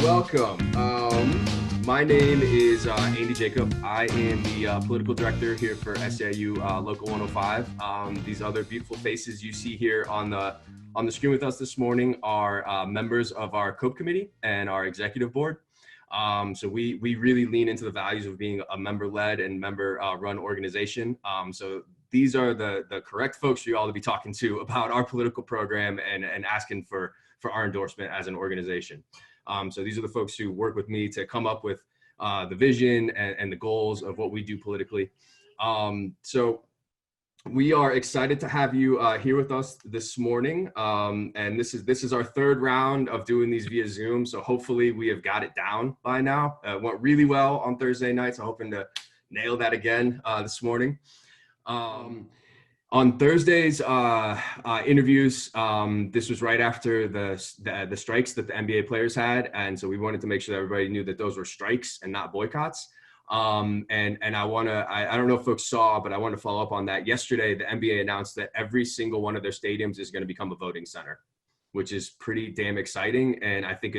Welcome. My name is Andy Jacob. I am the political director here for SAIU Local 105. These other beautiful faces you see here on the screen with us this morning are members of our COPE committee and our executive board. So we really lean into the values of being a member-led and member-run organization. So these are the correct folks for you all to be talking to about our political program and asking for our endorsement as an organization. So these are the folks who work with me to come up with the vision and the goals of what we do politically. So we are excited to have you here with us this morning. And this is our third round of doing these via Zoom. So hopefully we have got it down by now. It went really well on Thursday nights. I'm hoping to nail that again this morning. On Thursday's interviews, this was right after the strikes that the NBA players had, and so we wanted to make sure that everybody knew that those were strikes and not boycotts. And I don't know if folks saw, but I want to follow up on that. Yesterday, the NBA announced that every single one of their stadiums is going to become a voting center, which is pretty damn exciting. And I think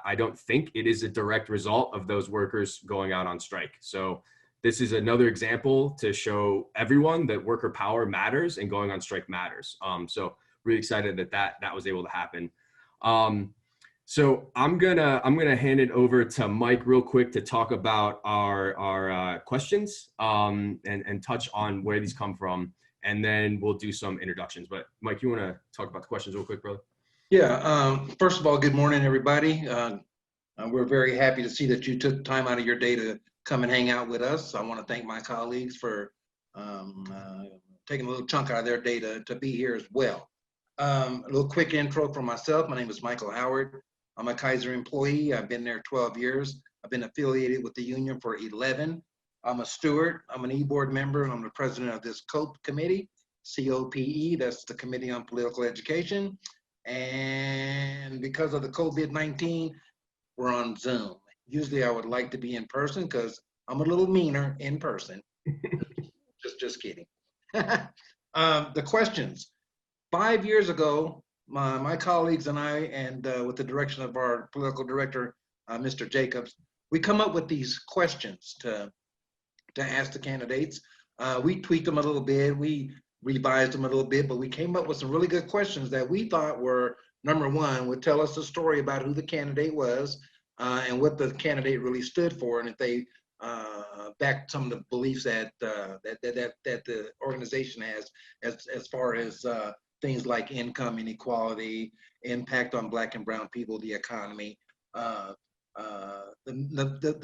I don't think it is a direct result of those workers going out on strike. So this is another example to show everyone that worker power matters and going on strike matters. So really excited that was able to happen. So I'm gonna hand it over to Mike real quick to talk about our questions and touch on where these come from, and then we'll do some introductions. But Mike, you want to talk about the questions real quick, brother? Yeah. First of all, good morning, everybody. We're very happy to see that you took time out of your day to come and hang out with us. I want to thank my colleagues for taking a little chunk out of their day to be here as well. A little quick intro for myself. My name is Michael Howard. I'm a Kaiser employee. I've been there 12 years. I've been affiliated with the union for 11. I'm a steward. I'm an e-board member, and I'm the president of this COPE committee, COPE. That's the Committee on Political Education. And because of the COVID-19, we're on Zoom. Usually I would like to be in person because I'm a little meaner in person. just kidding. The questions. 5 years ago, my colleagues and I, and with the direction of our political director, Mr. Jacobs, we come up with these questions to ask the candidates. We tweaked them a little bit, we revised them a little bit, but we came up with some really good questions that we thought were, number one, would tell us a story about who the candidate was, and what the candidate really stood for, and if they backed some of the beliefs that the organization has, as far as things like income inequality, impact on Black and brown people, the economy, the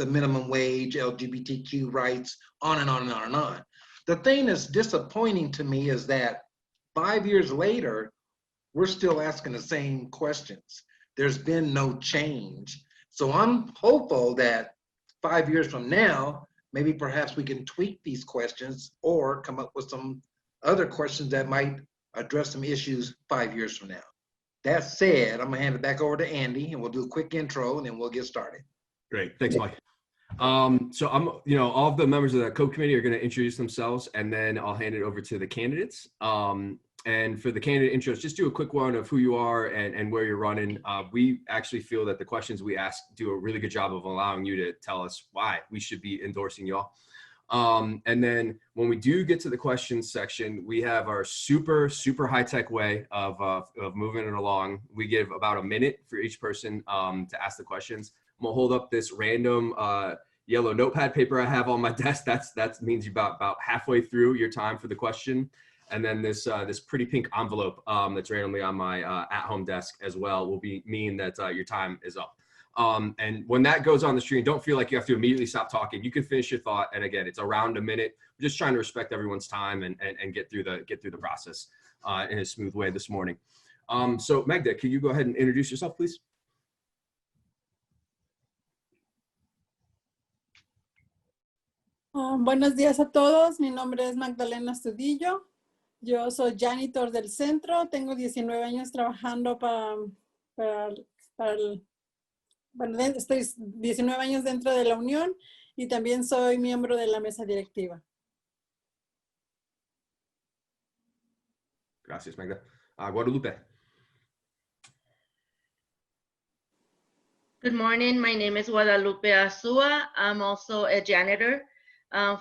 minimum wage, LGBTQ rights, on and on and on and on. The thing that's disappointing to me is that 5 years later, we're still asking the same questions. There's been no change. So I'm hopeful that 5 years from now, maybe perhaps we can tweak these questions or come up with some other questions that might address some issues 5 years from now. That said, I'm gonna hand it back over to Andy and we'll do a quick intro and then we'll get started. Great, thanks, Mike. So all of the members of the COPE committee are gonna introduce themselves and then I'll hand it over to the candidates. And for the candidate intros, just do a quick one of who you are and where you're running. We actually feel that the questions we ask do a really good job of allowing you to tell us why we should be endorsing y'all. And then when we do get to the questions section, we have our super high-tech way of moving it along. We give about a minute for each person to ask the questions. I'm gonna hold up this random yellow notepad paper I have on my desk. That means you're about halfway through your time for the question. And then this pretty pink envelope that's randomly on my at-home desk as well will mean that your time is up. And when that goes on the screen, don't feel like you have to immediately stop talking. You can finish your thought. And again, it's around a minute. We're just trying to respect everyone's time and get through the process in a smooth way this morning. So Magda, can you go ahead and introduce yourself, please? Buenos días a todos, mi nombre es Magdalena Estudillo, yo soy janitor del centro, tengo 19 años trabajando bueno, estoy 19 años dentro de la unión y también soy miembro de la mesa directiva. Gracias, Magda. Guadalupe. Good morning. My name is Guadalupe Azua. I'm also a janitor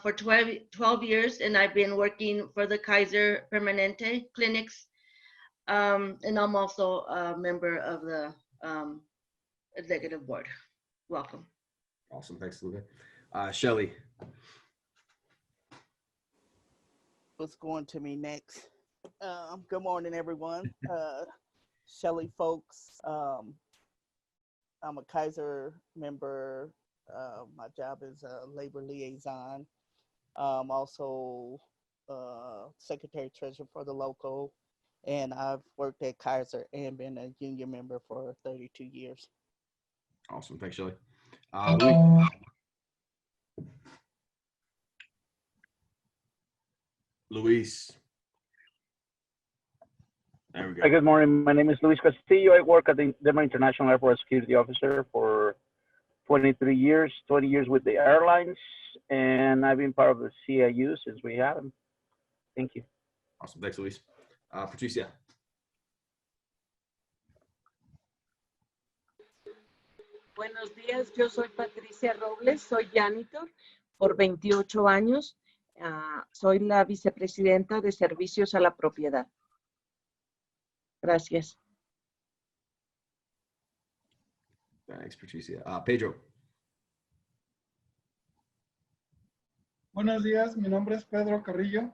for 12 years, and I've been working for the Kaiser Permanente clinics. And I'm also a member of the executive board. Welcome. Awesome. Thanks, Lupe. Shelly. What's going to me next? Good morning, everyone. Shelly Folks. I'm a Kaiser member. My job is a labor liaison. Also secretary treasurer for the local. And I've worked at Kaiser and been a union member for 32 years. Awesome. Thanks, Shelly. Luis. Luis. There we go. Hi, good morning. My name is Luis Castillo. I work at the Denver International Airport Security Officer for 23 years, 20 years with the airlines, and I've been part of the CIU since we had them. Thank you. Awesome. Thanks, Luis. Patricia. Buenos días, yo soy Patricia Robles, soy janitor por 28 años. Soy la vicepresidenta de Servicios a la Propiedad. Gracias. Thanks, Patricia. Pedro. Buenos días, mi nombre es Pedro Carrillo.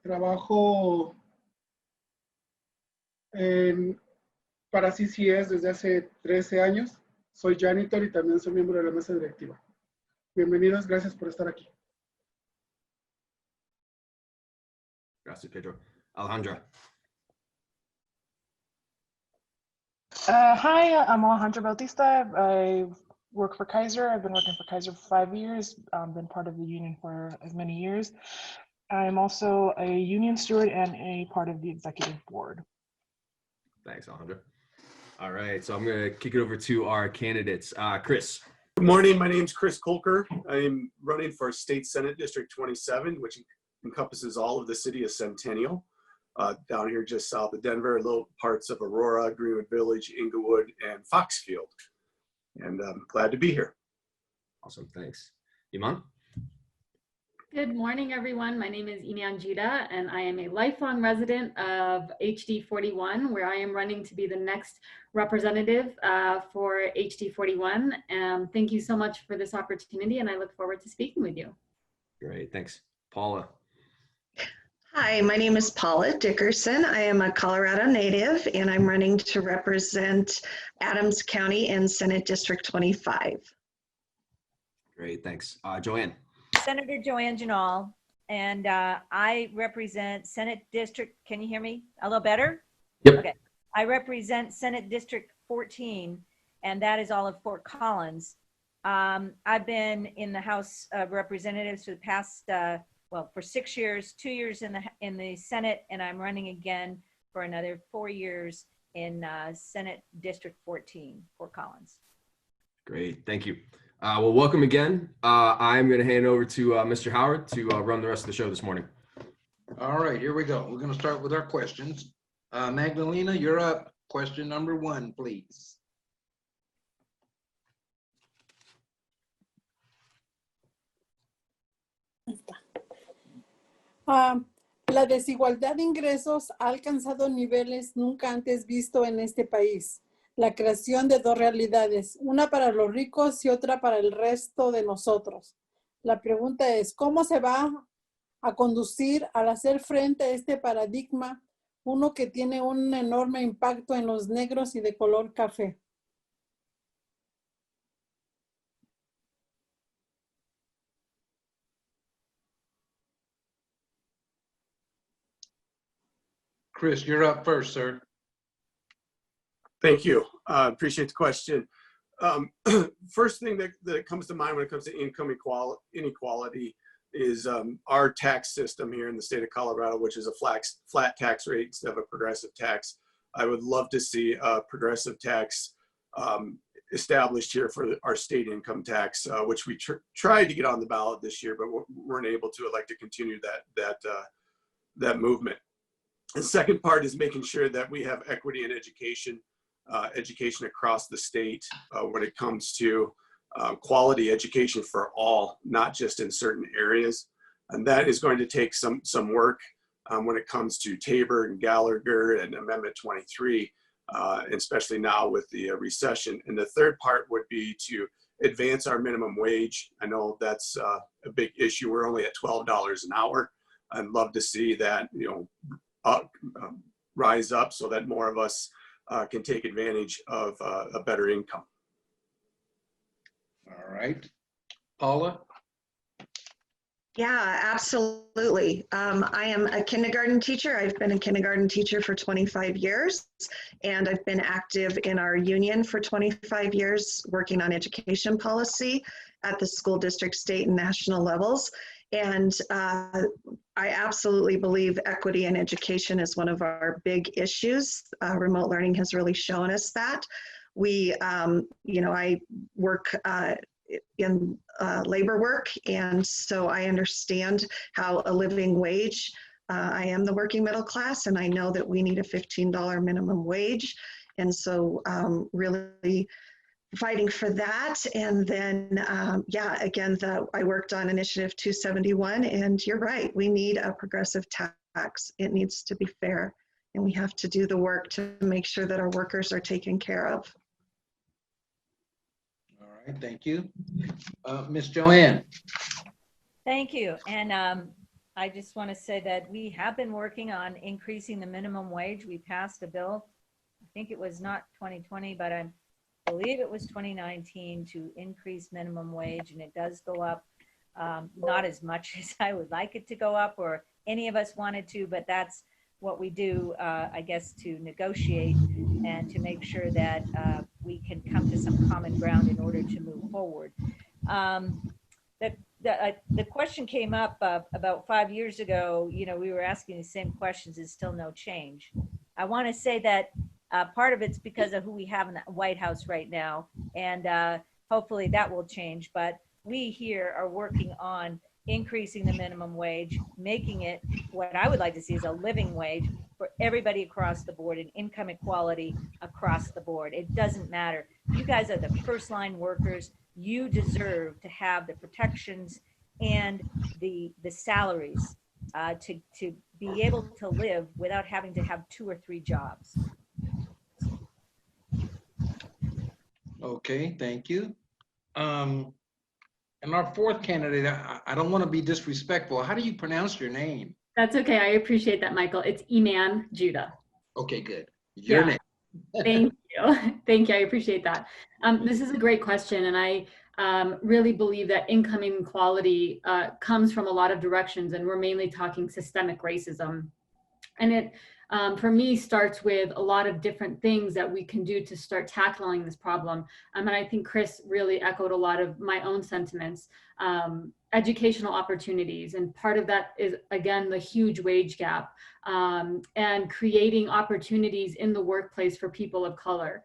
Trabajo para CCS desde hace 13 años. Soy janitor y también soy miembro de la mesa directiva. Bienvenidos, gracias por estar aquí. Gracias, Pedro. Alejandra. Hi, I'm Alejandra Bautista. I work for Kaiser. I've been working for Kaiser for 5 years, been part of the union for as many years. I'm also a union steward and a part of the executive board. Thanks, Alejandra. All right, so I'm going to kick it over to our candidates. Chris. Good morning. My name is Chris Kolker. I'm running for State Senate District 27, which encompasses all of the city of Centennial. Down here just south of Denver, little parts of Aurora, Greenwood Village, Inglewood, and Foxfield. And I'm glad to be here. Awesome, thanks. Iman? Good morning, everyone. My name is Iman Judah, and I am a lifelong resident of HD 41, where I am running to be the next representative for HD 41. Thank you so much for this opportunity, and I look forward to speaking with you. Great, thanks. Paula? Hi, my name is Paula Dickerson. I am a Colorado native, and I'm running to represent Adams County in Senate District 25. Great, thanks. Joanne? Senator Joanne Janal, and I represent Senate District, can you hear me a little better? Yep. Okay. I represent Senate District 14, and that is all of Fort Collins. I've been in the House of Representatives for the past, well, for 6 years, 2 years in the Senate, and I'm running again for another 4 years in Senate District 14, Fort Collins. Great, thank you. Well, welcome again. I'm going to hand over to Mr. Howard to run the rest of the show this morning. All right, here we go. We're going to start with our questions. Magdalena, you're up. Question number 1, please. La desigualdad de ingresos ha alcanzado niveles nunca antes visto en este país. La creación de 2 realidades, una para los ricos y otra para el resto de nosotros. La pregunta es, ¿cómo se va a conducir al hacer frente a este paradigma, uno que tiene un enorme impacto en los negros y de color café? Chris, you're up first, sir. Thank you. Appreciate the question. First thing that comes to mind when it comes to income inequality is our tax system here in the state of Colorado, which is a flat tax rate instead of a progressive tax. I would love to see a progressive tax established here for our state income tax, which we tried to get on the ballot this year, but weren't able to. I'd like to continue that movement. The second part is making sure that we have equity in education, education across the state when it comes to quality education for all, not just in certain areas. And that is going to take some work when it comes to Tabor and Gallagher and Amendment 23, especially now with the recession. And the third part would be to advance our minimum wage. I know that's a big issue. We're only at $12 an hour. I'd love to see that, rise up so that more of us can take advantage of a better income. All right. Paula? Yeah, absolutely. I am a kindergarten teacher. I've been a kindergarten teacher for 25 years, and I've been active in our union for 25 years, working on education policy at the school district, state, and national levels. And I absolutely believe equity in education is one of our big issues. Remote learning has really shown us that. I work in labor work, and so I understand how a living wage, I am the working middle class, and I know that we need a $15 minimum wage. And so really fighting for that. And then, again, I worked on Initiative 271, and you're right, we need a progressive tax. It needs to be fair, and we have to do the work to make sure that our workers are taken care of. All right, thank you. Ms. Joanne. Thank you. And I just want to say that we have been working on increasing the minimum wage. We passed a bill, I think it was not 2020, but I believe it was 2019, to increase minimum wage, and it does go up, not as much as I would like it to go up or any of us wanted to, but that's what we do, I guess, to negotiate and to make sure that we can come to some common ground in order to move forward. The question came up about 5 years ago. We were asking the same questions. There's still no change. I want to say that part of it's because of who we have in the White House right now, and hopefully that will change. But we here are working on increasing the minimum wage, making it what I would like to see is a living wage for everybody across the board, and income equality across the board. It doesn't matter. You guys are the first line workers. You deserve to have the protections and the salaries to be able to live without having to have 2 or 3 jobs. Okay, thank you. And our fourth candidate, I don't want to be disrespectful. How do you pronounce your name? That's okay. I appreciate that, Michael. It's Iman Judah. Okay, good. Your name. Thank you. Thank you. I appreciate that. This is a great question. And I really believe that income inequality comes from a lot of directions. And we're mainly talking systemic racism. And it, for me, starts with a lot of different things that we can do to start tackling this problem. And I think Chris really echoed a lot of my own sentiments. Educational opportunities, and part of that is, again, the huge wage gap, and creating opportunities in the workplace for people of color.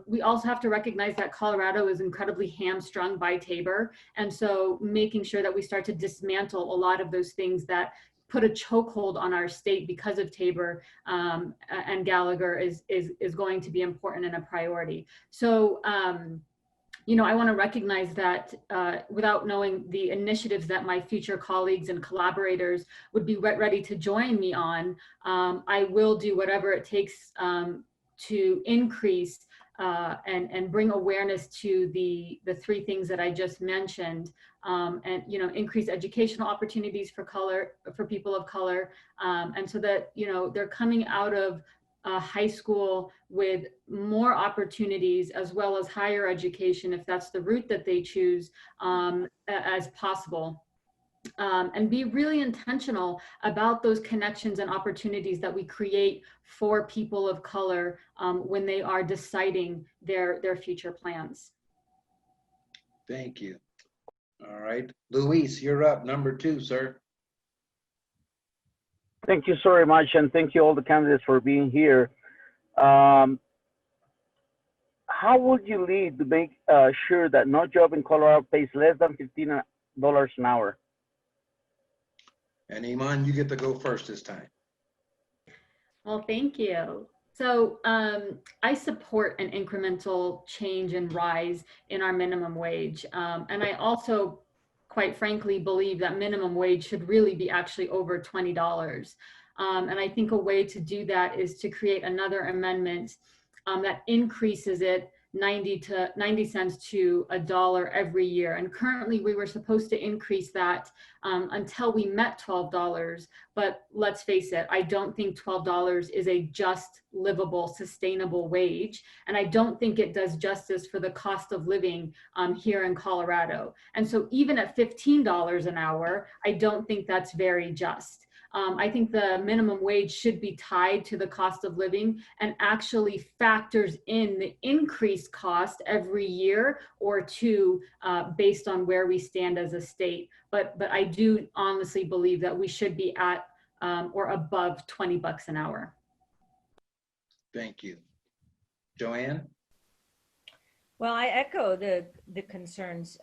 We also have to recognize that Colorado is incredibly hamstrung by Tabor, and so making sure that we start to dismantle a lot of those things that put a chokehold on our state because of Tabor and Gallagher is going to be important and a priority. So I want to recognize that without knowing the initiatives that my future colleagues and collaborators would be ready to join me on, I will do whatever it takes to increase and bring awareness to the 3 things that I just mentioned, and increase educational opportunities for people of color, and so that they're coming out of high school with more opportunities, as well as higher education, if that's the route that they choose, as possible. and be really intentional about those connections and opportunities that we create for people of color when they are deciding their future plans. Thank you. All right, Luis, you're up, number 2, sir. Thank you so very much, and thank you all the candidates for being here. How would you lead to make sure that no job in Colorado pays less than $15 an hour? And Iman, you get to go first this time. Well, thank you. So I support an incremental change and rise in our minimum wage. And I also, quite frankly, believe that minimum wage should really be actually over $20. And I think a way to do that is to create another amendment that increases it 90 cents to $1 every year. And currently we were supposed to increase that until we met $12. But let's face it, I don't think $12 is a just, livable, sustainable wage. And I don't think it does justice for the cost of living here in Colorado. And so even at $15 an hour, I don't think that's very just. I think the minimum wage should be tied to the cost of living and actually factors in the increased cost every year or two based on where we stand as a state. But I do honestly believe that we should be at or above $20 an hour. Thank you. Joanne? Well, I echo the concerns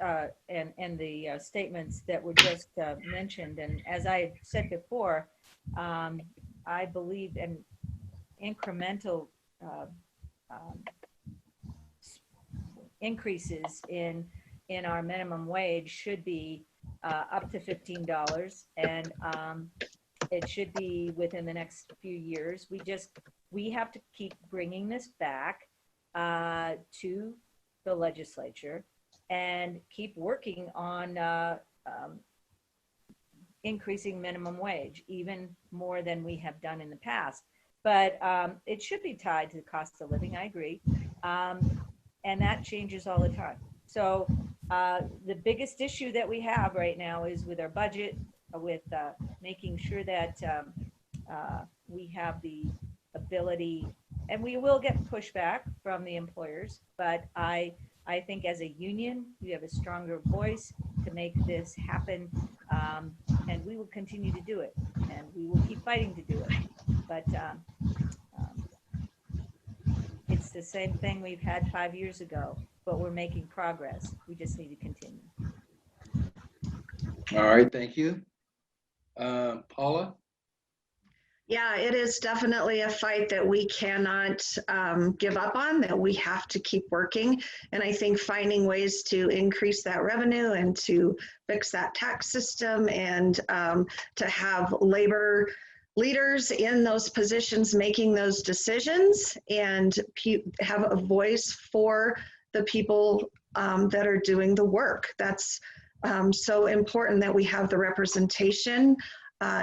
and the statements that were just mentioned. And as I said before, I believe in incremental increases in our minimum wage should be up to $15, and it should be within the next few years. We have to keep bringing this back to the legislature and keep working on increasing minimum wage even more than we have done in the past. But it should be tied to the cost of living, I agree. And that changes all the time. So the biggest issue that we have right now is with our budget, with making sure that we have the ability, and we will get pushback from the employers, but I think as a union, we have a stronger voice to make this happen, and we will continue to do it, and we will keep fighting to do it. But it's the same thing we've had 5 years ago, but we're making progress. We just need to continue. All right, thank you. Paula? Yeah, it is definitely a fight that we cannot give up on, that we have to keep working. And I think finding ways to increase that revenue and to fix that tax system and to have labor leaders in those positions making those decisions and have a voice for the people that are doing the work. That's so important that we have the representation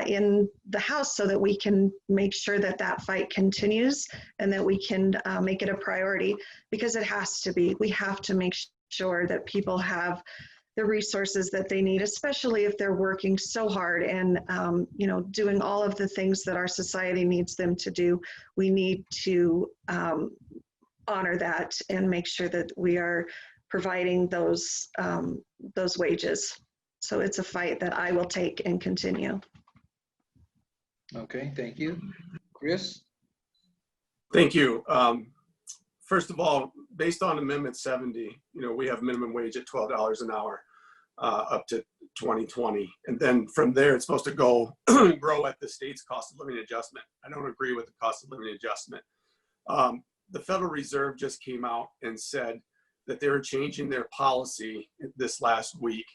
in the House so that we can make sure that that fight continues and that we can make it a priority, because it has to be. We have to make sure that people have the resources that they need, especially if they're working so hard and doing all of the things that our society needs them to do. We need to honor that and make sure that we are providing those wages. So it's a fight that I will take and continue. Okay, thank you. Chris? Thank you. First of all, based on Amendment 70, we have minimum wage at $12 an hour up to 2020. And then from there, it's supposed to go grow at the state's cost of living adjustment. I don't agree with the cost of living adjustment. The Federal Reserve just came out and said that they're changing their policy this last week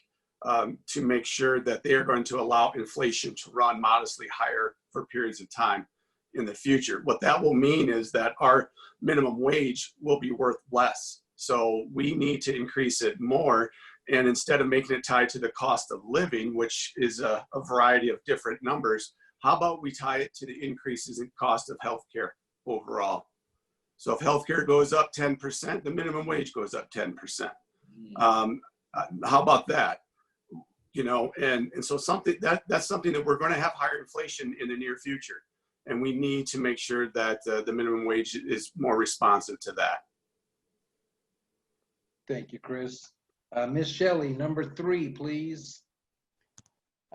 to make sure that they are going to allow inflation to run modestly higher for periods of time in the future. What that will mean is that our minimum wage will be worth less. So we need to increase it more. And instead of making it tied to the cost of living, which is a variety of different numbers, how about we tie it to the increases in cost of healthcare overall? So if healthcare goes up 10%, the minimum wage goes up 10%. How about that? you know, and so something that's something that we're going to have higher inflation in the near future. And we need to make sure that the minimum wage is more responsive to that. Thank you, Chris. Ms. Shelley, number 3, please.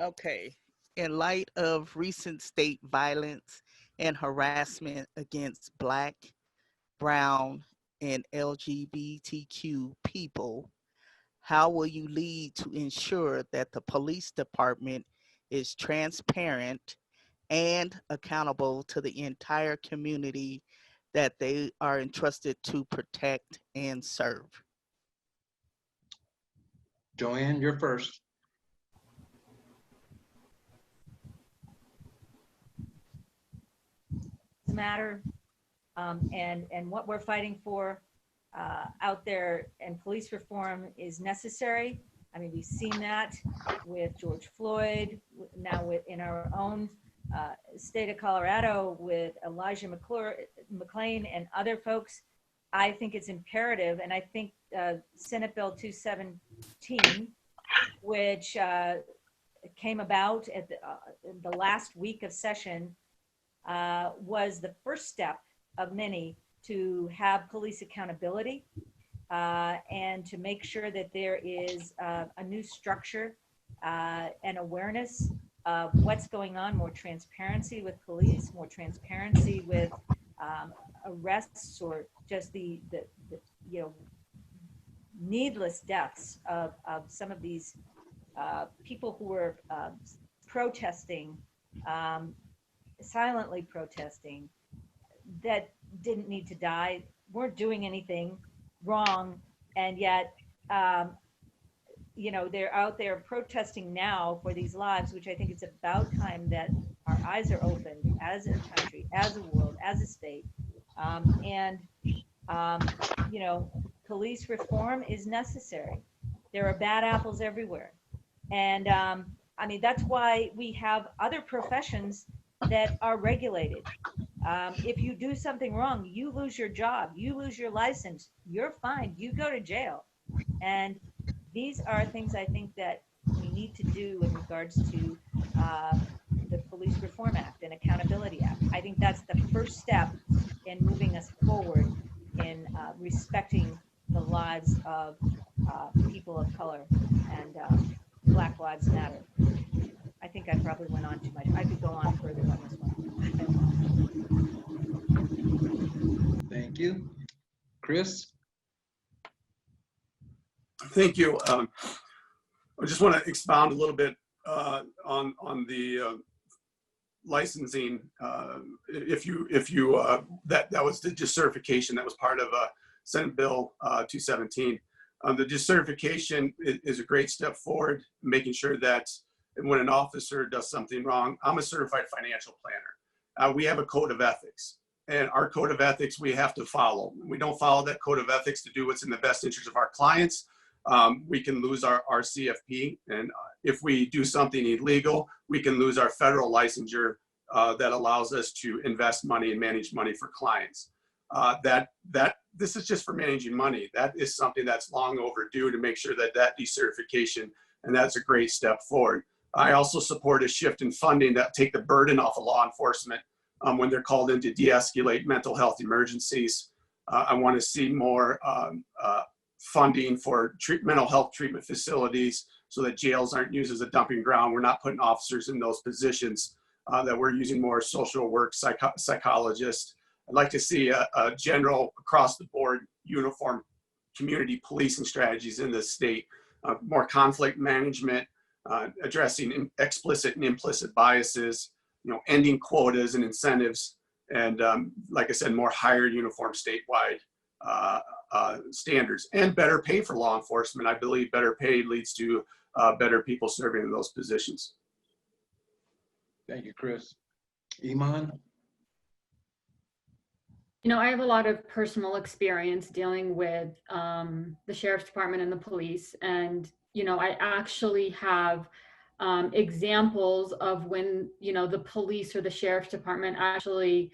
Okay. In light of recent state violence and harassment against Black, Brown, and LGBTQ people, how will you lead to ensure that the police department is transparent and accountable to the entire community that they are entrusted to protect and serve? Joanne, you're first. Matter and what we're fighting for out there, and police reform is necessary. I mean, we've seen that with George Floyd, now in our own state of Colorado with Elijah McClain and other folks. I think it's imperative, and I think Senate Bill 217, which came about at the last week of session, was the first step of many to have police accountability and to make sure that there is a new structure and awareness of what's going on, more transparency with police, more transparency with arrests, or just the you know, needless deaths of some of these people who were protesting, silently protesting, that didn't need to die, weren't doing anything wrong, and yet you know, they're out there protesting now for these lives, which I think it's about time that our eyes are opened as a country, as a world, as a state. You know, police reform is necessary. There are bad apples everywhere. And I mean, that's why we have other professions that are regulated. If you do something wrong, you lose your job, you lose your license, you're fined, you go to jail. And these are things I think that we need to do in regards to the Police Reform Act and Accountability Act. I think that's the first step in moving us forward in respecting the lives of people of color, and Black Lives Matter. I think I probably went on too much. I could go on further on this one. Thank you. Chris? Thank you. I just want to expound a little bit on the licensing. If you that was the decertification that was part of Senate Bill 217. The decertification is a great step forward, making sure that when an officer does something wrong, I'm a certified financial planner. We have a code of ethics, and our code of ethics we have to follow. We don't follow that code of ethics to do what's in the best interest of our clients. We can lose our CFP, and if we do something illegal, we can lose our federal licensure that allows us to invest money and manage money for clients. This is just for managing money. That is something that's long overdue to make sure that decertification, and that's a great step forward. I also support a shift in funding that take the burden off of law enforcement when they're called in to de-escalate mental health emergencies. I want to see more funding for mental health treatment facilities so that jails aren't used as a dumping ground. We're not putting officers in those positions, that we're using more social work psychologists. I'd like to see a general across the board uniform community policing strategies in this state, more conflict management, addressing explicit and implicit biases, you know, ending quotas and incentives, and like I said, more higher uniform statewide standards, and better pay for law enforcement. I believe better pay leads to better people serving in those positions. Thank you, Chris. Iman? You know, I have a lot of personal experience dealing with the sheriff's department and the police. And, you know, I actually have examples of when, you know, the police or the sheriff's department actually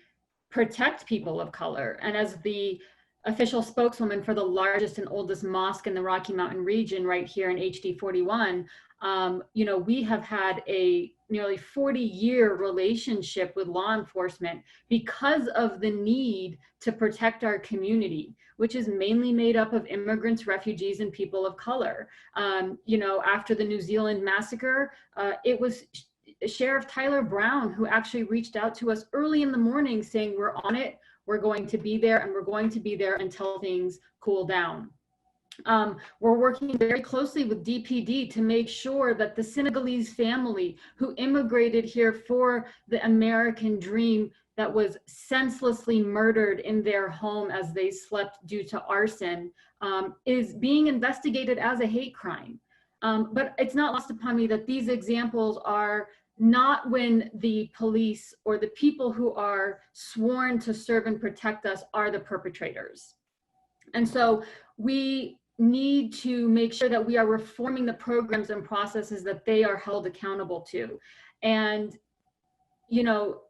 protect people of color. And as the official spokeswoman for the largest and oldest mosque in the Rocky Mountain region right here in HD 41, You know, we have had a nearly 40-year relationship with law enforcement because of the need to protect our community, which is mainly made up of immigrants, refugees, and people of color. You know, after the New Zealand massacre, it was Sheriff Tyler Brown who actually reached out to us early in the morning saying, we're on it, we're going to be there, and we're going to be there until things cool down. We're working very closely with DPD to make sure that the Senegalese family who immigrated here for the American dream that was senselessly murdered in their home as they slept due to arson is being investigated as a hate crime. But it's not lost upon me that these examples are not when the police or the people who are sworn to serve and protect us are the perpetrators. And so we need to make sure that we are reforming the programs and processes that they are held accountable to. And, you know,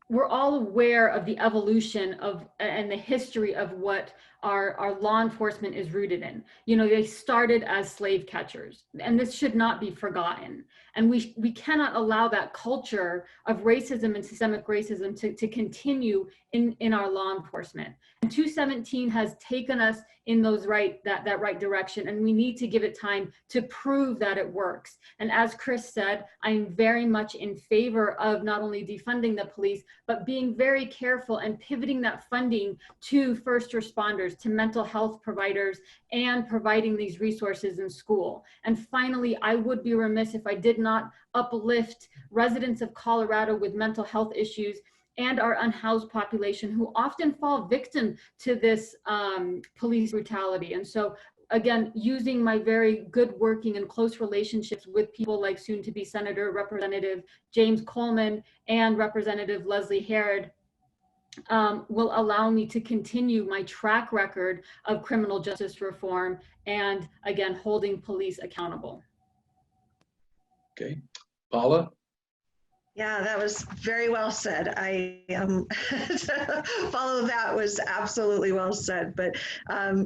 we're all aware of the evolution of and the history of what our law enforcement is rooted in. You know, they started as slave catchers, and this should not be forgotten. And we cannot allow that culture of racism and systemic racism to continue in our law enforcement. And 217 has taken us in those that right direction, and we need to give it time to prove that it works. And as Chris said, I'm very much in favor of not only defunding the police, but being very careful and pivoting that funding to first responders, to mental health providers, and providing these resources in school. And finally, I would be remiss if I did not uplift residents of Colorado with mental health issues and our unhoused population who often fall victim to this police brutality. And so again, using my very good working and close relationships with people like soon to be Senator Representative James Coleman and Representative Leslie Herod will allow me to continue my track record of criminal justice reform and again, holding police accountable. Okay, Paula? Yeah, that was very well said. I follow that was absolutely well said. But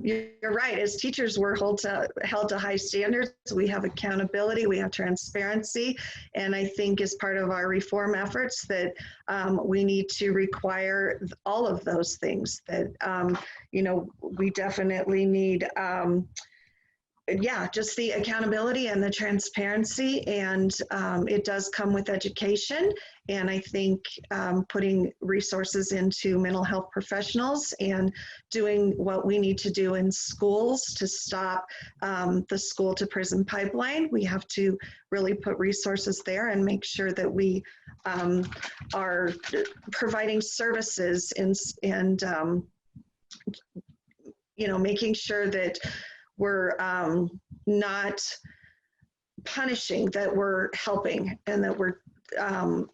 you're right. As teachers, we're held to high standards. We have accountability. We have transparency. And I think as part of our reform efforts that we need to require all of those things. That you know, we definitely need. Yeah, just the accountability and the transparency, and it does come with education. And I think putting resources into mental health professionals and doing what we need to do in schools to stop the school to prison pipeline. We have to really put resources there and make sure that we are providing services and you know, making sure that we're not punishing, that we're helping, and that we're, and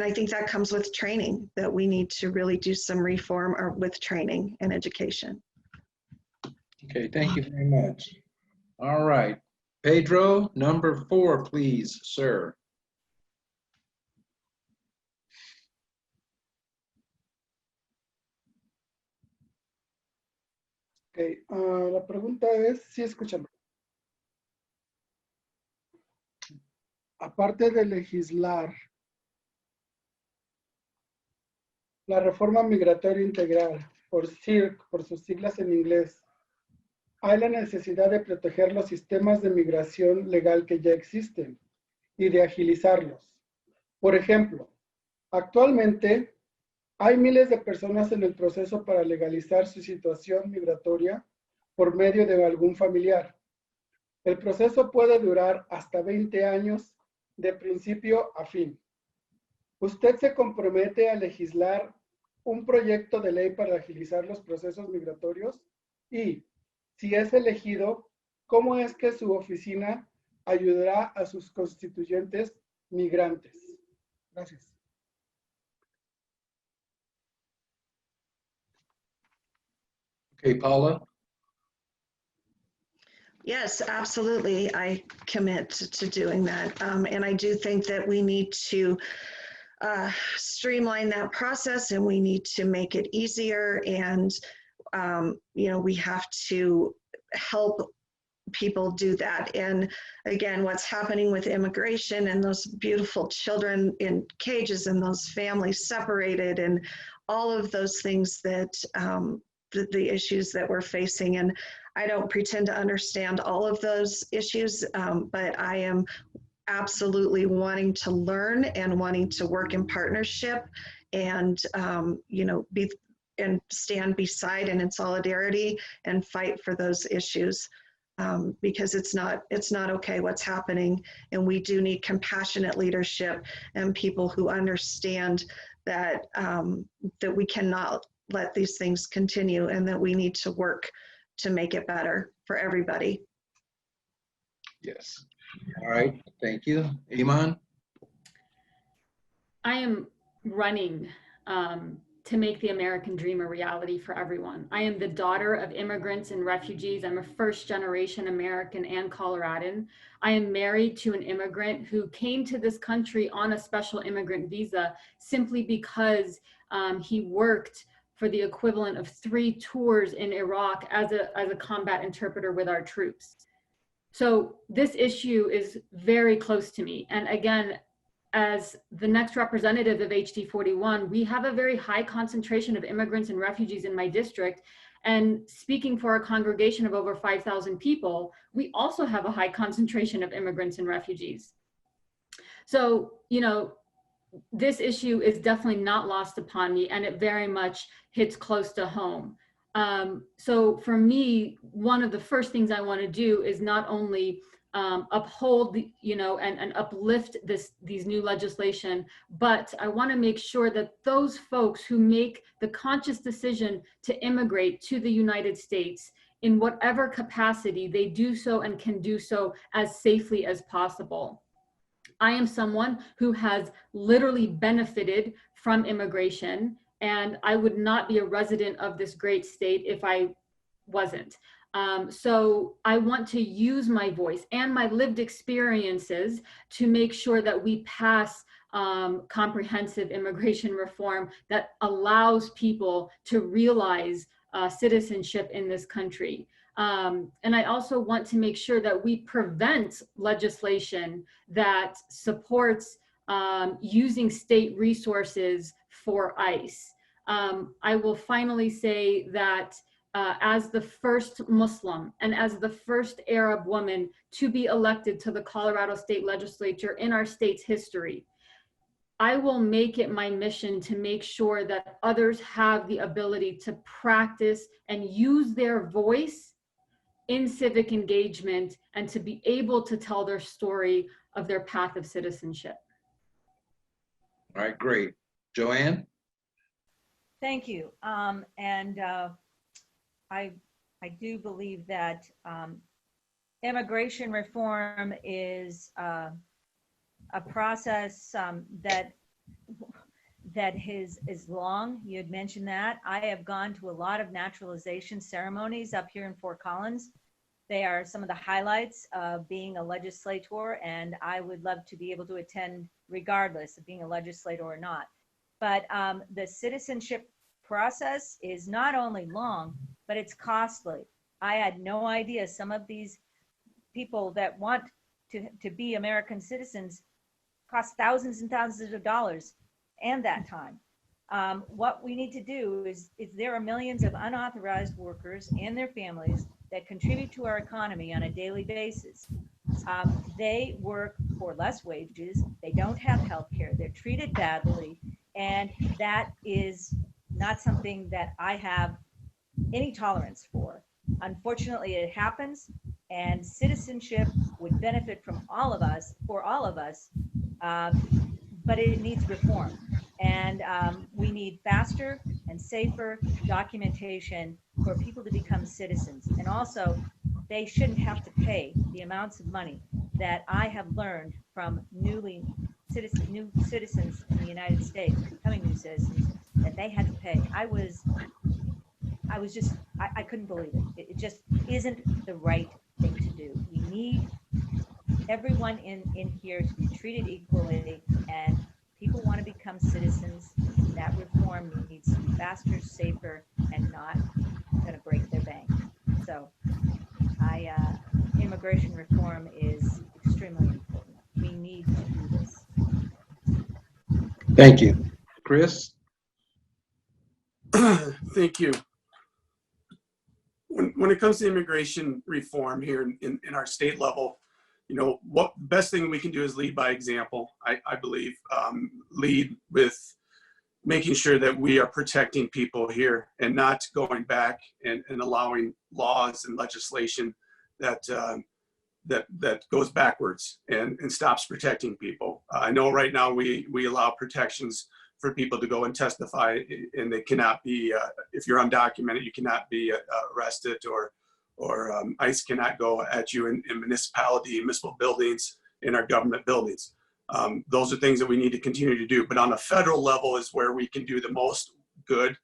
I think that comes with training, that we need to really do some reform or with training and education. Okay, thank you very much. All right, Pedro, number 4, please, sir. Ok, la pregunta es, ¿sí escuchan? Aparte de legislar la reforma migratoria integral, por CIRC, por sus siglas en inglés, hay la necesidad de proteger los sistemas de migración legal que ya existen y de agilizarlos. Por ejemplo, actualmente hay miles de personas en el proceso para legalizar su situación migratoria por medio de algún familiar. El proceso puede durar hasta 20 años de principio a fin. ¿Usted se compromete a legislar un proyecto de ley para agilizar los procesos migratorios? Y, si es elegido, ¿cómo es que su oficina ayudará a sus constituyentes migrantes? Gracias. Okay, Paula? Yes, absolutely. I commit to doing that. And I do think that we need to streamline that process, and we need to make it easier. And, you know, we have to help people do that. And again, what's happening with immigration and those beautiful children in cages and those families separated and all of those things that the issues that we're facing. And I don't pretend to understand all of those issues, but I am absolutely wanting to learn and wanting to work in partnership and, be and stand beside and in solidarity and fight for those issues. Because it's not okay what's happening, and we do need compassionate leadership and people who understand that that we cannot let these things continue, and that we need to work to make it better for everybody. Yes. All right. Thank you. Iman? I am running to make the American dream a reality for everyone. I am the daughter of immigrants and refugees. I'm a first-generation American and Coloradan. I am married to an immigrant who came to this country on a special immigrant visa simply because he worked for the equivalent of 3 tours in Iraq as a combat interpreter with our troops. So this issue is very close to me. And again, as the next representative of HD 41, we have a very high concentration of immigrants and refugees in my district. And speaking for a congregation of over 5,000 people, we also have a high concentration of immigrants and refugees. So, this issue is definitely not lost upon me, and it very much hits close to home. So for me, one of the first things I want to do is not only uphold and uplift these new legislation, but I want to make sure that those folks who make the conscious decision to immigrate to the United States in whatever capacity, they do so and can do so as safely as possible. I am someone who has literally benefited from immigration, and I would not be a resident of this great state if I wasn't. So I want to use my voice and my lived experiences to make sure that we pass comprehensive immigration reform that allows people to realize citizenship in this country. And I also want to make sure that we prevent legislation that supports using state resources for ICE. I will finally say that as the first Muslim and as the first Arab woman to be elected to the Colorado State Legislature in our state's history, I will make it my mission to make sure that others have the ability to practice and use their voice in civic engagement and to be able to tell their story of their path of citizenship. All right, great. Joanne? Thank you. I do believe that immigration reform is a process that is long. You had mentioned that. I have gone to a lot of naturalization ceremonies up here in Fort Collins. They are some of the highlights of being a legislator, and I would love to be able to attend regardless of being a legislator or not. But the citizenship process is not only long, but it's costly. I had no idea some of these people that want to be American citizens cost thousands and thousands of dollars and that time. What we need to do is there are millions of unauthorized workers and their families that contribute to our economy on a daily basis. They work for less wages. They don't have health care. They're treated badly. And that is not something that I have any tolerance for. Unfortunately, it happens, and citizenship would benefit from all of us, but it needs reform. And we need faster and safer documentation for people to become citizens. And also, they shouldn't have to pay the amounts of money that I have learned from new citizens in the United States, becoming new citizens, that they had to pay. I couldn't believe it. It just isn't the right thing to do. We need everyone in here to be treated equally, and people want to become citizens. That reform needs to be faster, safer, and not going to break their bank. So immigration reform is extremely important. We need to do this. Thank you. Chris? Thank you. When it comes to immigration reform here in our state level, you know, what the best thing we can do is lead by example, I believe. Lead with making sure that we are protecting people here and not going back and allowing laws and legislation that that goes backwards and stops protecting people. I know right now we allow protections for people to go and testify, and they cannot be, if you're undocumented, you cannot be arrested, or ICE cannot go at you in municipal buildings, in our government buildings. Those are things that we need to continue to do. But on a federal level is where we can do the most good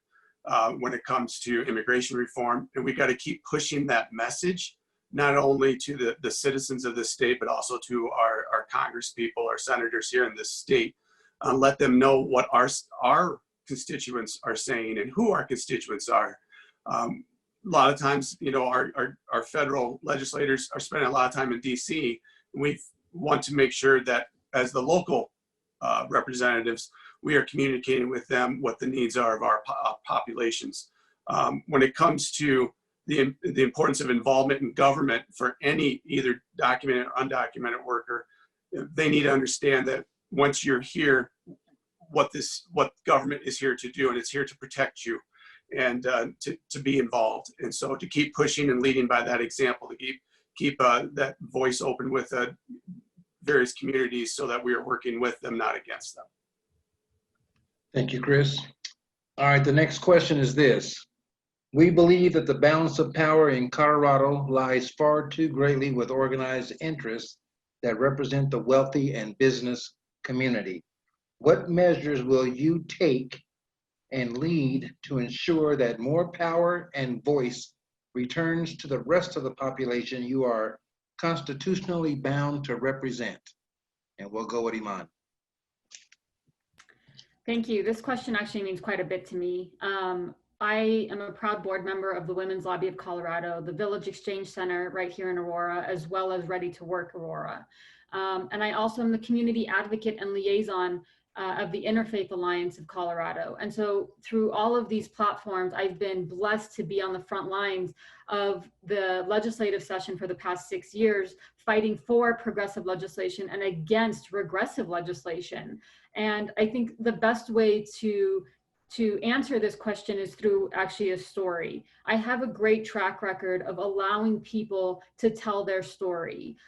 when it comes to immigration reform. And we got to keep pushing that message, not only to the citizens of the state, but also to our Congress people, our senators here in this state. Let them know what our constituents are saying and who our constituents are. A lot of times, you know, our federal legislators are spending a lot of time in DC. We want to make sure that as the local representatives, we are communicating with them what the needs are of our populations. When it comes to the importance of involvement in government for any either documented or undocumented worker, they need to understand that once you're here, what government is here to do, and it's here to protect you and to be involved. And so to keep pushing and leading by that example, to keep that voice open with various communities so that we are working with them, not against them. Thank you, Chris. All right, the next question is this. We believe that the balance of power in Colorado lies far too greatly with organized interests that represent the wealthy and business community. What measures will you take and lead to ensure that more power and voice returns to the rest of the population you are constitutionally bound to represent? And we'll go with Iman. Thank you. This question actually means quite a bit to me. I am a proud board member of the Women's Lobby of Colorado, the Village Exchange Center right here in Aurora, as well as Ready to Work Aurora. And I also am the community advocate and liaison of the Interfaith Alliance of Colorado. And so through all of these platforms, I've been blessed to be on the front lines of the legislative session for the past 6 years, fighting for progressive legislation and against regressive legislation. And I think the best way to answer this question is through actually a story. I have a great track record of allowing people to tell their story.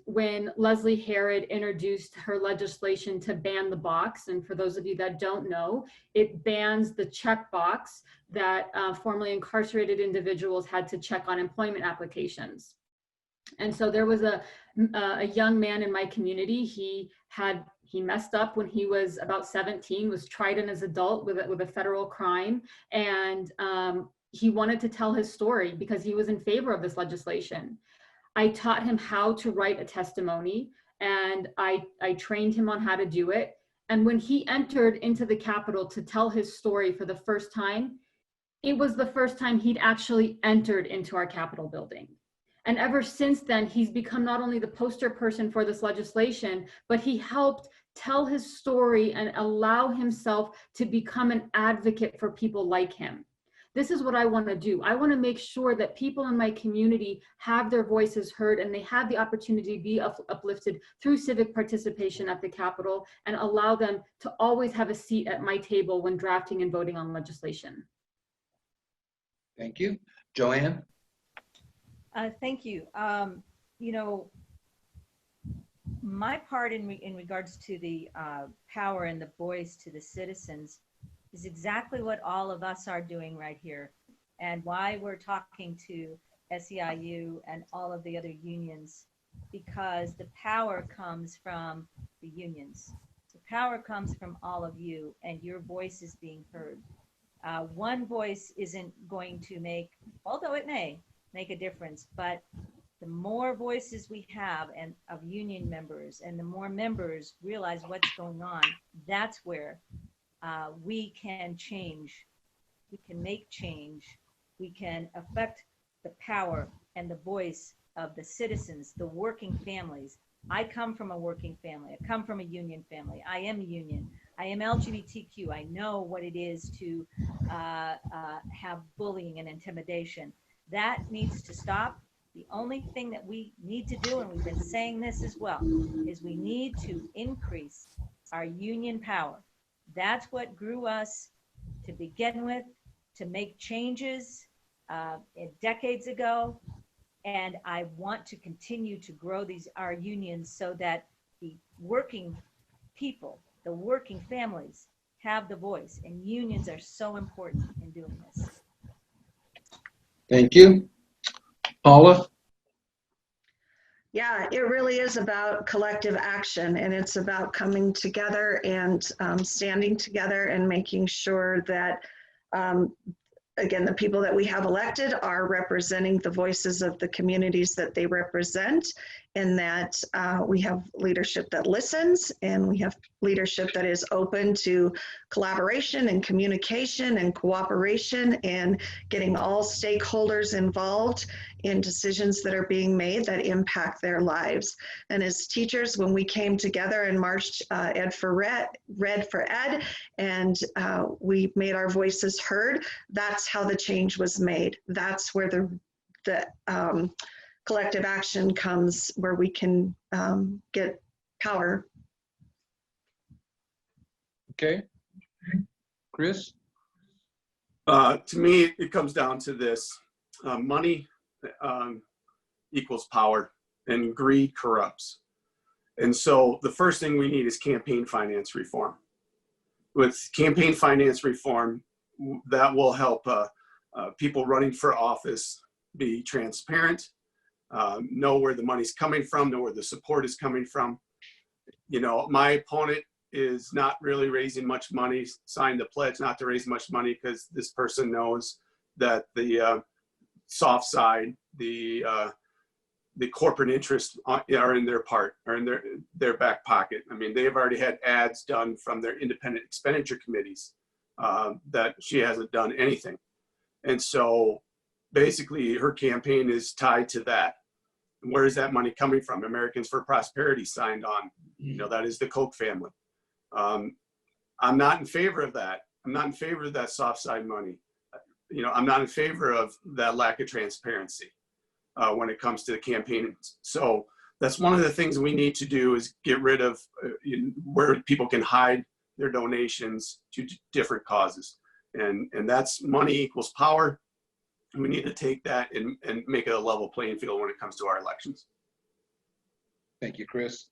When Leslie Herod introduced her legislation to ban the box, and for those of you that don't know, it bans the checkbox that formerly incarcerated individuals had to check on employment applications. And so there was a young man in my community. He messed up when he was about 17, was tried in as an adult with a federal crime. And he wanted to tell his story because he was in favor of this legislation. I taught him how to write a testimony, and I trained him on how to do it. And when he entered into the Capitol to tell his story for the first time, it was the first time he'd actually entered into our Capitol building. And ever since then, he's become not only the poster person for this legislation, but he helped tell his story and allow himself to become an advocate for people like him. This is what I want to do. I want to make sure that people in my community have their voices heard and they have the opportunity to be uplifted through civic participation at the Capitol, and allow them to always have a seat at my table when drafting and voting on legislation. Thank you. Joanne? Thank you. You know, my part in regards to the power and the voice to the citizens is exactly what all of us are doing right here, and why we're talking to SEIU and all of the other unions, because the power comes from the unions. The power comes from all of you, and your voice is being heard. One voice isn't going to make, although it may make a difference, but the more voices we have and of union members, and the more members realize what's going on, that's where we can change, we can make change, we can affect the power and the voice of the citizens, the working families. I come from a working family. I come from a union family. I am a union. I am LGBTQ. I know what it is to have bullying and intimidation. That needs to stop. The only thing that we need to do, and we've been saying this as well, is we need to increase our union power. That's what grew us to begin with, to make changes decades ago. And I want to continue to grow our unions so that the working people, the working families have the voice, and unions are so important in doing this. Thank you. Paula? Yeah, it really is about collective action, and it's about coming together and standing together and making sure that, again, the people that we have elected are representing the voices of the communities that they represent, and that we have leadership that listens, and we have leadership that is open to collaboration and communication and cooperation and getting all stakeholders involved in decisions that are being made that impact their lives. And as teachers, when we came together and marched Ed for Ed, and we made our voices heard, that's how the change was made. That's where the collective action comes, where we can get power. Okay. Chris? To me, it comes down to this. Money equals power, and greed corrupts. And so the first thing we need is campaign finance reform. With campaign finance reform, that will help people running for office be transparent, know where the money's coming from, know where the support is coming from. You know, my opponent is not really raising much money, signed the pledge not to raise much money because this person knows that the soft side, the corporate interests are in their back pocket. I mean, they've already had ads done from their independent expenditure committees that she hasn't done anything. And so basically her campaign is tied to that. Where is that money coming from? Americans for Prosperity signed on. You know, that is the Koch family. I'm not in favor of that. I'm not in favor of that soft side money. You know, I'm not in favor of that lack of transparency when it comes to the campaign. So that's one of the things we need to do is get rid of where people can hide their donations to different causes. And that's money equals power. We need to take that and make it a level playing field when it comes to our elections. Thank you, Chris.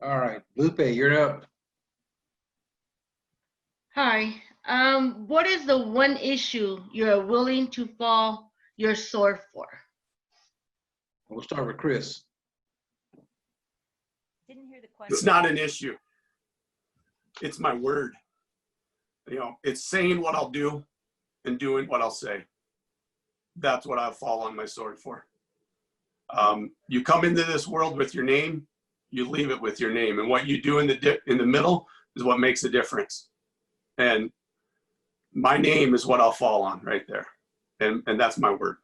All right, Lupe, you're up. Hi. What is the one issue you're willing to fall your sword for? We'll start with Chris. Didn't hear the question. It's not an issue. It's my word. You know, it's saying what I'll do and doing what I'll say. That's what I fall on my sword for. You come into this world with your name, you leave it with your name, and what you do in the middle is what makes a difference. And my name is what I'll fall on right there, and that's my word.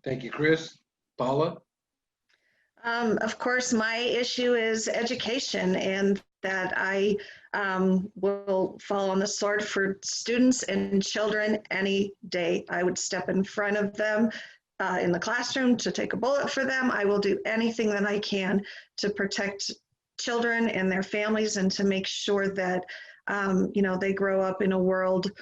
Thank you, Chris. Paula? Of course, my issue is education, and that I will fall on the sword for students and children any day. I would step in front of them in the classroom to take a bullet for them. I will do anything that I can to protect children and their families, and to make sure that you know, they grow up in a world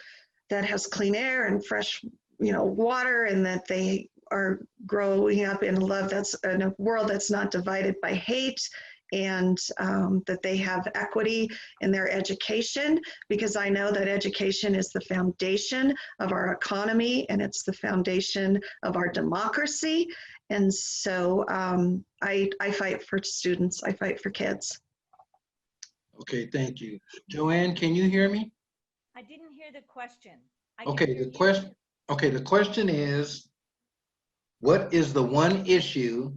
that has clean air and fresh, you know, water, and that they are growing up in love, that's in a world that's not divided by hate, and that they have equity in their education, because I know that education is the foundation of our economy, and it's the foundation of our democracy. And so I fight for students, I fight for kids. Okay, thank you. Joanne, can you hear me? I didn't hear the question. Okay, the question is, what is the one issue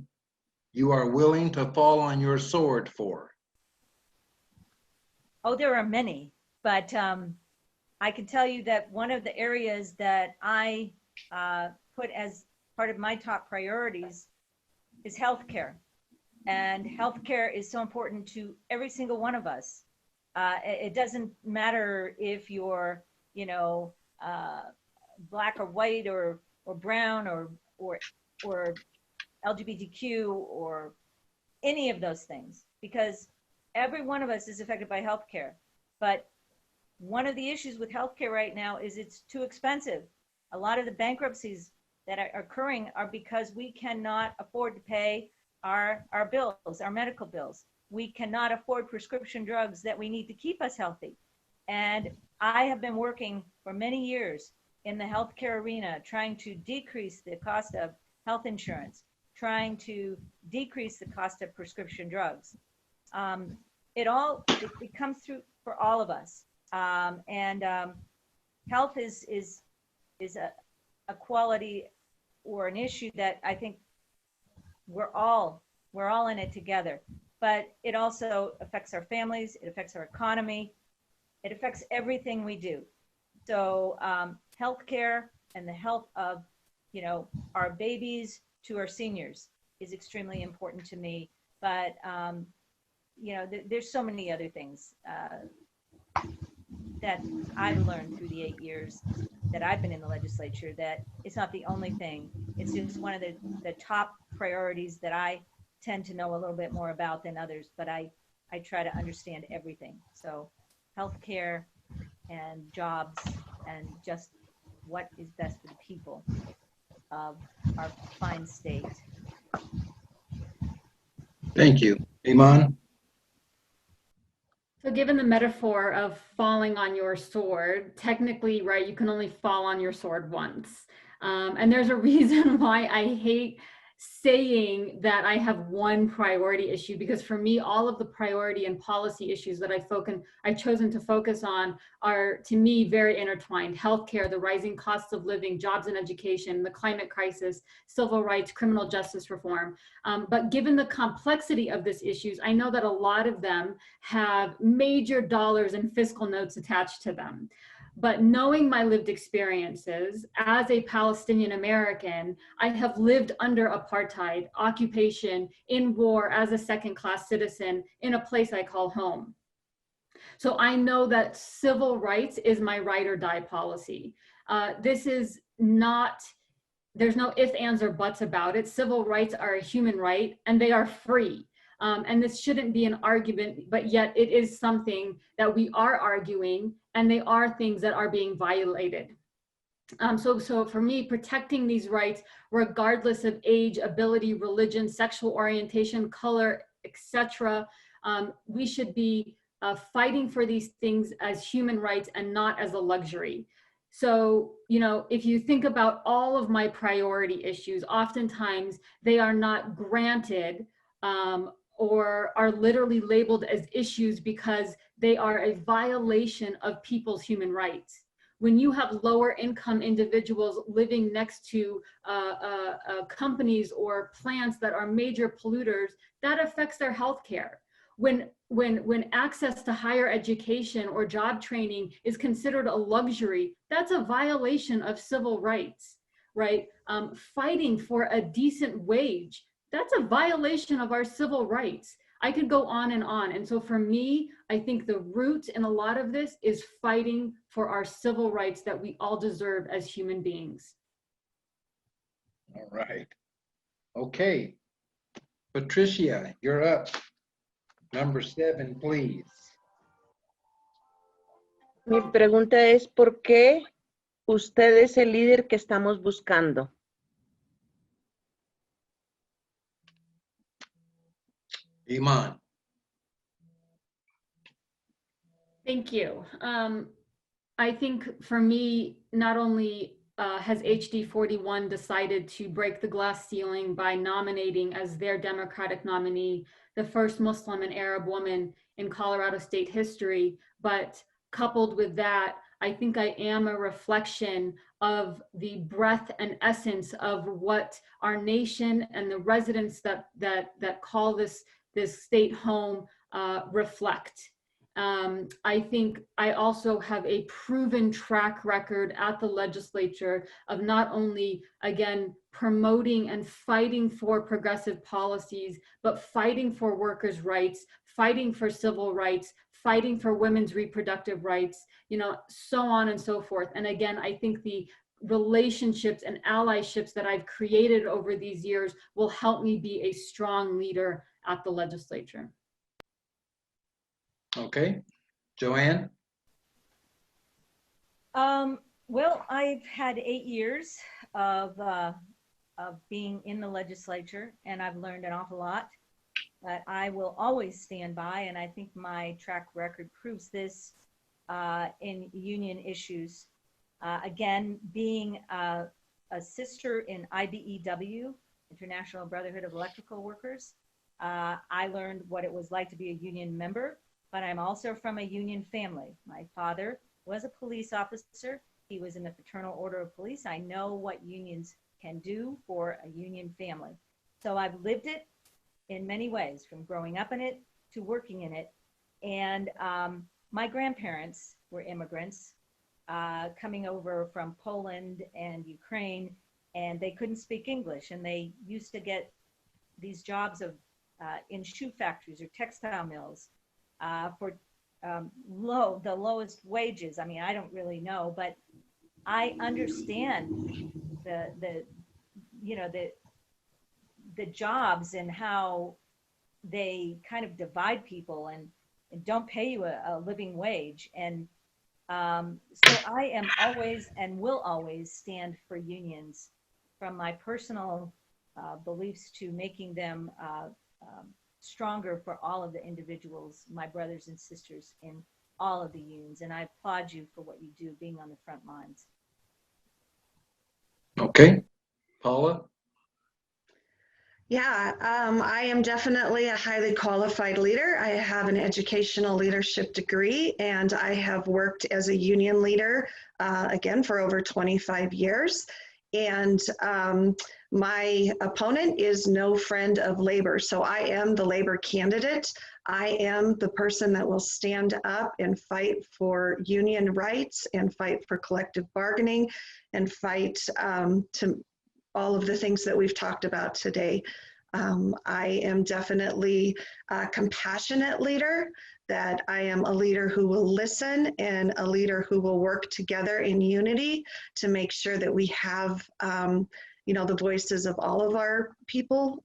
you are willing to fall on your sword for? Oh, there are many, but I can tell you that one of the areas that I put as part of my top priorities is healthcare. And healthcare is so important to every single one of us. It doesn't matter if you're, you know, black or white or brown or LGBTQ or any of those things, because every one of us is affected by healthcare. But one of the issues with healthcare right now is it's too expensive. A lot of the bankruptcies that are occurring are because we cannot afford to pay our bills, our medical bills. We cannot afford prescription drugs that we need to keep us healthy. And I have been working for many years in the healthcare arena, trying to decrease the cost of health insurance, trying to decrease the cost of prescription drugs. It comes through for all of us. Health is a quality or an issue that I think we're all in it together. But it also affects our families, it affects our economy, it affects everything we do. So healthcare and the health of, you know, our babies to our seniors is extremely important to me. But you know, there's so many other things that I've learned through the 8 years that I've been in the legislature, that it's not the only thing. It's just one of the top priorities that I tend to know a little bit more about than others, but I try to understand everything. So healthcare and jobs and just what is best for the people of our fine state. Thank you. Iman? So given the metaphor of falling on your sword, technically, right, you can only fall on your sword once. And there's a reason why I hate saying that I have one priority issue, because for me, all of the priority and policy issues that I've chosen to focus on are, to me, very intertwined. Healthcare, the rising costs of living, jobs and education, the climate crisis, civil rights, criminal justice reform. But given the complexity of these issues, I know that a lot of them have major dollars and fiscal notes attached to them. But knowing my lived experiences as a Palestinian American, I have lived under apartheid, occupation, in war as a second-class citizen in a place I call home. So I know that civil rights is my ride or die policy. This is not, there's no ifs, ands, or buts about it. Civil rights are a human right and they are free. And this shouldn't be an argument, but yet it is something that we are arguing, and they are things that are being violated. So for me, protecting these rights, regardless of age, ability, religion, sexual orientation, color, etc., we should be fighting for these things as human rights and not as a luxury. So, you know, if you think about all of my priority issues, oftentimes they are not granted or are literally labeled as issues because they are a violation of people's human rights. When you have lower income individuals living next to companies or plants that are major polluters, that affects their health care. When access to higher education or job training is considered a luxury, that's a violation of civil rights, right? Fighting for a decent wage, that's a violation of our civil rights. I could go on. And so for me, I think the root in a lot of this is fighting for our civil rights that we all deserve as human beings. All right. Okay. Patricia, you're up. Number 7, please. Mi pregunta es, ¿por qué usted es el líder que estamos buscando? Iman. Thank you. I think for me, not only has HD 41 decided to break the glass ceiling by nominating as their Democratic nominee the first Muslim and Arab woman in Colorado state history, but coupled with that, I think I am a reflection of the breadth and essence of what our nation and the residents that call this state home reflect. I think I also have a proven track record at the legislature of not only, again, promoting and fighting for progressive policies, but fighting for workers' rights, fighting for civil rights, fighting for women's reproductive rights, you know, so on and so forth. And again, I think the relationships and allyships that I've created over these years will help me be a strong leader at the legislature. Okay, Joanne? Well, I've had 8 years of being in the legislature, and I've learned an awful lot. But I will always stand by, and I think my track record proves this in union issues. Again, being a sister in IBEW, International Brotherhood of Electrical Workers, I learned what it was like to be a union member, but I'm also from a union family. My father was a police officer. He was in the Fraternal Order of Police. I know what unions can do for a union family. So I've lived it in many ways, from growing up in it to working in it. And my grandparents were immigrants coming over from Poland and Ukraine, and they couldn't speak English. And they used to get these jobs of in shoe factories or textile mills for the lowest wages. I mean, I don't really know, but I understand the jobs and how they kind of divide people and don't pay you a living wage. And so I am always and will always stand for unions, from my personal beliefs to making them stronger for all of the individuals, my brothers and sisters in all of the unions. And I applaud you for what you do, being on the front lines. Okay, Paula? Yeah, I am definitely a highly qualified leader. I have an educational leadership degree, and I have worked as a union leader, again, for over 25 years. And my opponent is no friend of labor. So I am the labor candidate. I am the person that will stand up and fight for union rights and fight for collective bargaining and fight to all of the things that we've talked about today. I am definitely a compassionate leader, that I am a leader who will listen and a leader who will work together in unity to make sure that we have, the voices of all of our people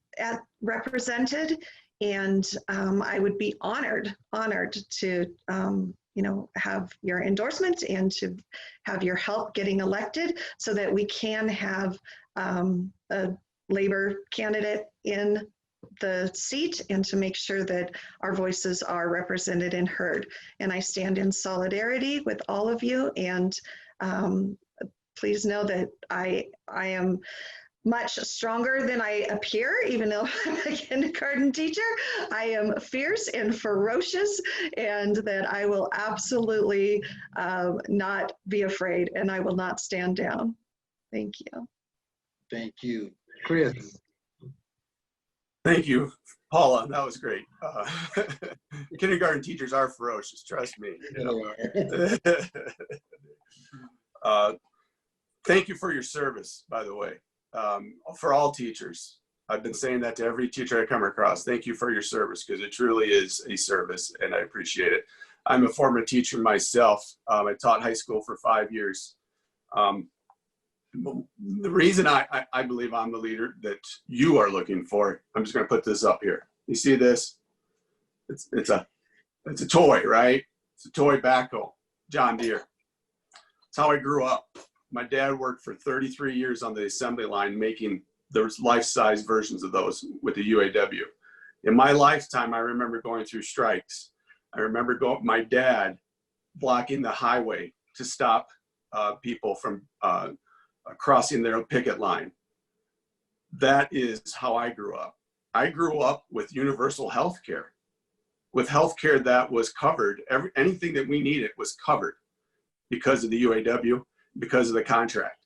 represented. And I would be honored to, have your endorsement and to have your help getting elected so that we can have a labor candidate in the seat and to make sure that our voices are represented and heard. And I stand in solidarity with all of you. And please know that I am much stronger than I appear, even though I'm a kindergarten teacher. I am fierce and ferocious, and that I will absolutely not be afraid, and I will not stand down. Thank you. Thank you. Chris? Thank you, Paula. That was great. Kindergarten teachers are ferocious, trust me. Thank you for your service, by the way. For all teachers, I've been saying that to every teacher I come across. Thank you for your service, because it truly is a service, and I appreciate it. I'm a former teacher myself. I taught high school for 5 years. The reason I believe I'm the leader that you are looking for, I'm just going to put this up here. You see this? It's a toy, right? It's a toy backhoe, John Deere. It's how I grew up. My dad worked for 33 years on the assembly line making those life-size versions of those with the UAW. In my lifetime, I remember going through strikes. I remember my dad blocking the highway to stop people from crossing their picket line. That is how I grew up. I grew up with universal health care, with health care that was covered. Anything that we needed was covered because of the UAW, because of the contract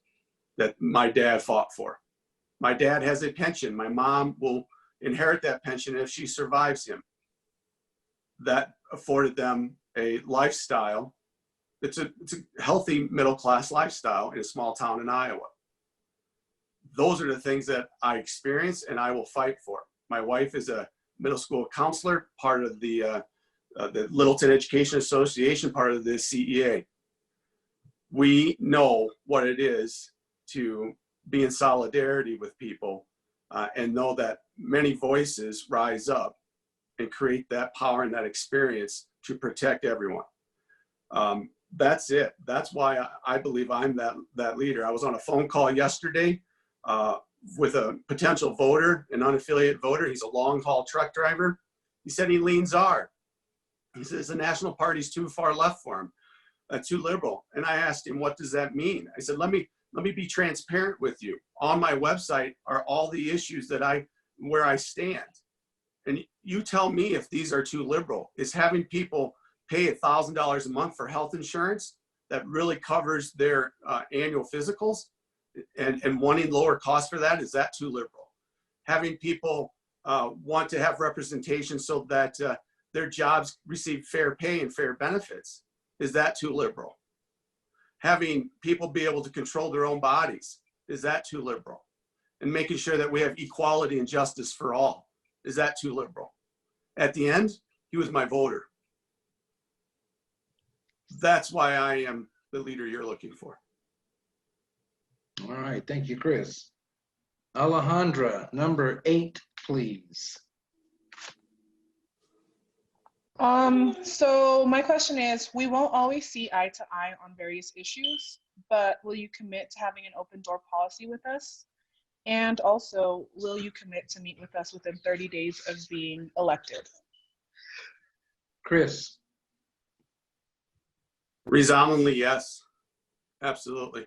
that my dad fought for. My dad has a pension. My mom will inherit that pension if she survives him. That afforded them a lifestyle. It's a healthy middle-class lifestyle in a small town in Iowa. Those are the things that I experience and I will fight for. My wife is a middle school counselor, part of the Littleton Education Association, part of the CEA. We know what it is to be in solidarity with people and know that many voices rise up and create that power and that experience to protect everyone. That's it. That's why I believe I'm that leader. I was on a phone call yesterday with a potential voter, an unaffiliated voter. He's a long haul truck driver. He said he leans R. He says the national party's too far left for him, too liberal. And I asked him, what does that mean? I said, let me be transparent with you. On my website are all the issues where I stand. And you tell me if these are too liberal. Is having people pay $1,000 a month for health insurance that really covers their annual physicals and wanting lower costs for that, is that too liberal? Having people want to have representation so that their jobs receive fair pay and fair benefits, is that too liberal? Having people be able to control their own bodies, is that too liberal? And making sure that we have equality and justice for all, is that too liberal? At the end, he was my voter. That's why I am the leader you're looking for. All right, thank you, Chris. Alejandra, number 8, please. So my question is, we won't always see eye to eye on various issues, but will you commit to having an open door policy with us? And also, will you commit to meet with us within 30 days of being elected? Chris. Resoundingly, yes, absolutely.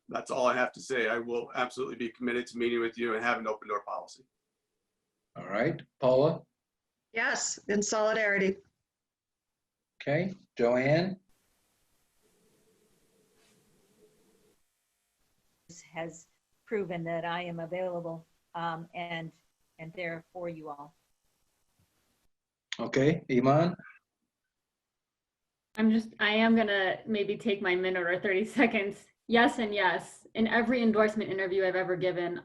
That's all I have to say. I will absolutely be committed to meeting with you and have an open door policy. All right, Paula. Yes, in solidarity. Okay, Joanne. Has proven that I am available and there for you all. Okay, Iman. I am gonna maybe take my minute or 30 seconds. Yes and yes. In every endorsement interview I've ever given,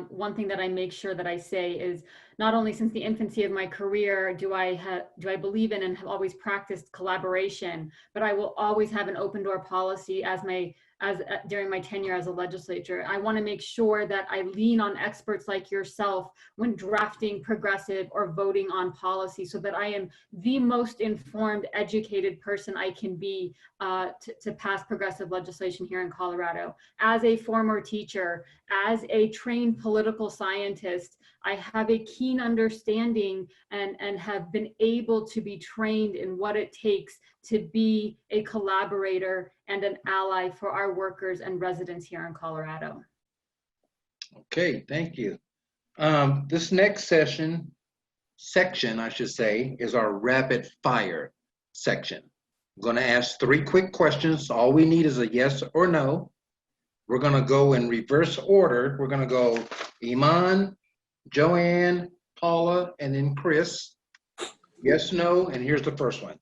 one thing that I make sure that I say is not only since the infancy of my career do I believe in and have always practiced collaboration, but I will always have an open door policy during my tenure as a legislator. I want to make sure that I lean on experts like yourself when drafting progressive or voting on policy so that I am the most informed, educated person I can be to pass progressive legislation here in Colorado. As a former teacher, as a trained political scientist, I have a keen understanding and have been able to be trained in what it takes to be a collaborator and an ally for our workers and residents here in Colorado. Okay, thank you. This next section, I should say, is our rapid fire section. I'm going to ask 3 quick questions. All we need is a yes or no. We're going to go in reverse order. We're going to go Iman, Joanne, Paula, and then Chris. Yes, no, and here's the first one.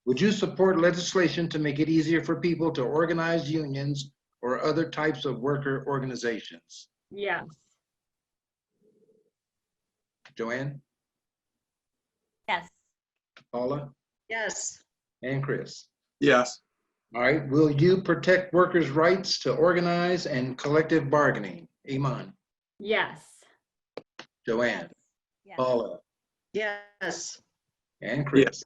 Would you support legislation to make it easier for people to organize unions or other types of worker organizations? Yes. Joanne? Yes. Paula? Yes. And Chris? Yes. All right. Will you protect workers' rights to organize and collective bargaining? Iman? Yes. Joanne? Yes. Paula? Yes. And Chris? Yes.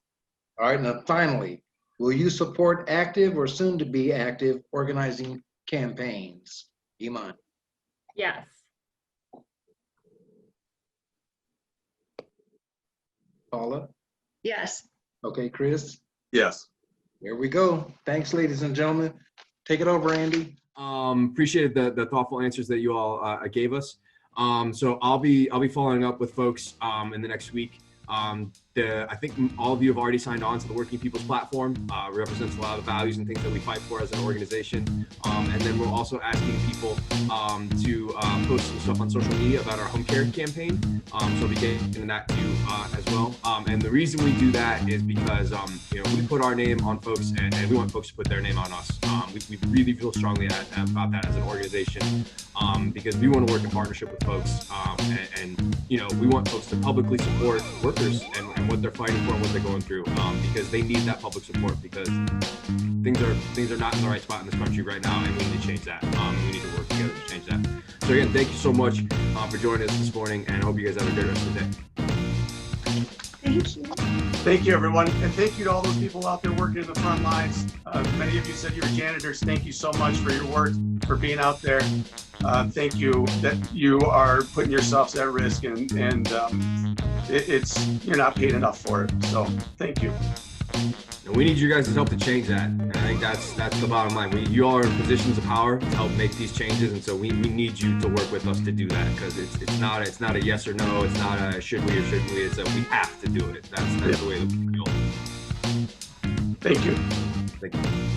All right. Now, finally, will you support active or soon to be active organizing campaigns? Iman? Yes. Paula? Yes. Okay, Chris? Yes. There we go. Thanks, ladies and gentlemen. Take it over, Andy. Appreciated the thoughtful answers that you all gave us. So I'll be following up with folks in the next week. I think all of you have already signed on to the Working People's Platform. It represents a lot of the values and things that we fight for as an organization. And then we're also asking people to post some stuff on social media about our home care campaign. So we get into that too as well. And the reason we do that is because we put our name on folks, and we want folks to put their name on us. We really feel strongly about that as an organization, because we want to work in partnership with folks, and we want folks to publicly support workers and what they're fighting for and what they're going through, because they need that public support, because things are not in the right spot in this country right now, and we need to change that. We need to work together to change that. So again, thank you so much for joining us this morning, and I hope you guys have a great rest of the day. Thank you. Thank you, everyone. And thank you to all those people out there working in the front lines. Many of you said you were janitors. Thank you so much for your work, for being out there. Thank you that you are putting yourselves at risk, and you're not paid enough for it. So thank you. And we need you guys' help to change that. And I think that's the bottom line. You all are in positions of power to help make these changes, and so we need you to work with us to do that, because it's not a yes or no. It's not a should we or shouldn't we. It's a we have to do it. That's the way that we feel. Thank you. Thank you.